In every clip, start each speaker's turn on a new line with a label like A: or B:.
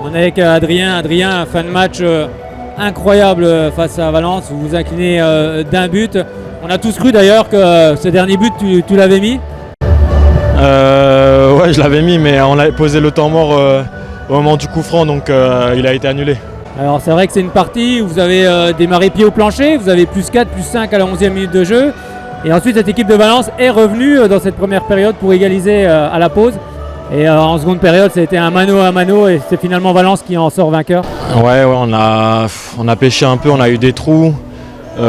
A: On est avec Adrien. Adrien, fin de match incroyable face à Valence. Vous vous inclinez d'un but. On a tous cru d'ailleurs que ce dernier but, tu l'avais mis.
B: Ouais, je l'avais mis, mais on a posé le temps mort au moment du coup franc, donc il a été annulé.
A: Alors c'est vrai que c'est une partie où vous avez démarré pied au plancher. Vous avez plus 4, plus 5 à la 11e minute de jeu. Et ensuite, cette équipe de Valence est revenue dans cette première période pour égaliser à la pause. Et en seconde période, ça a été un mano à mano et c'est finalement Valence qui en sort vainqueur.
B: Ouais, on a pêché un peu, on a eu des trous.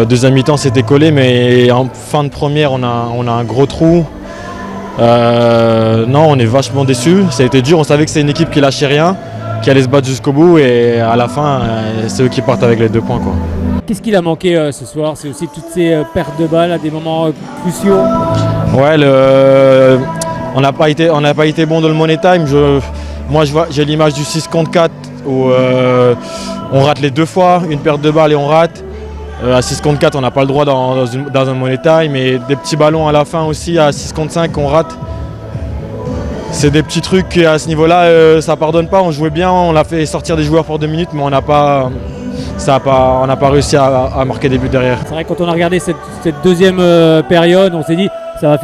B: Deuxième mi-temps, c'était collé, mais en fin de première, on a un gros trou. Non, on est vachement déçus. Ça a été dur, on savait que c'est une équipe qui lâchait rien, qui allait se battre jusqu'au bout et à la fin, c'est eux qui partent avec les 2 points, quoi.
A: Qu'est-ce qu'il a manqué ce soir? C'est aussi toutes ces pertes de balles à des moments cruciaux.
B: Ouais, on n'a pas été bon dans le money time. Moi, j'ai l'image du 6 contre 4 où on rate les 2 fois, une perte de balle et on rate. À 6 contre 4, on n'a pas le droit dans un money time. Et des petits ballons à la fin aussi, à 6 contre 5, on rate. C'est des petits trucs à ce niveau-là, ça pardonne pas. On jouait bien, on a fait sortir des joueurs pour 2 minutes, mais on n'a pas réussi à marquer des buts derrière.
A: C'est vrai que quand on a regardé cette deuxième période, on s'est dit ça va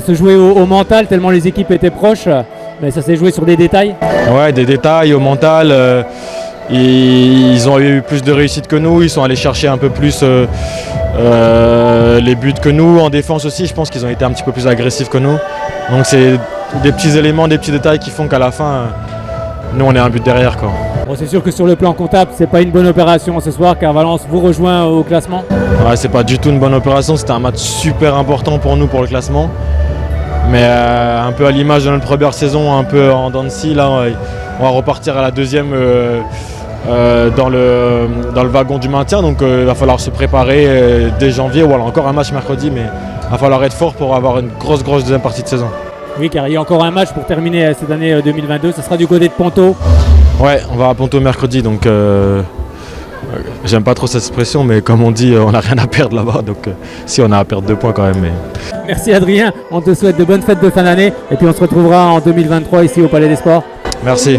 A: se jouer au mental tellement les équipes étaient proches. Mais ça s'est joué sur des détails.
B: Ouais, des détails au mental. Ils ont eu plus de réussite que nous, ils sont allés chercher un peu plus les buts que nous. En défense aussi, je pense qu'ils ont été un petit peu plus agressifs que nous. Donc c'est des petits éléments, des petits détails qui font qu'à la fin, nous on est un but derrière, quoi.
A: Bon, c'est sûr que sur le plan comptable, c'est pas une bonne opération ce soir car Valence vous rejoint au classement.
B: Ouais, c'est pas du tout une bonne opération, c'était un match super important pour nous pour le classement. Mais un peu à l'image de notre première saison, un peu en dents de scie, là, on va repartir à la deuxième dans le wagon du maintien. Donc il va falloir se préparer dès janvier, ou alors encore un match mercredi, mais il va falloir être fort pour avoir une grosse deuxième partie de saison.
A: Oui, car il y a encore un match pour terminer cette année 2022, ce sera du côté de Ponto.
B: Ouais, on va à Ponto mercredi, donc j'aime pas trop cette expression, mais comme on dit, on n'a rien à perdre là-bas, donc si on a à perdre 2 points quand même. Mais...
A: Merci Adrien, on te souhaite de bonnes fêtes de fin d'année et puis on se retrouvera en 2023 ici au Palais des Sports.
B: Merci.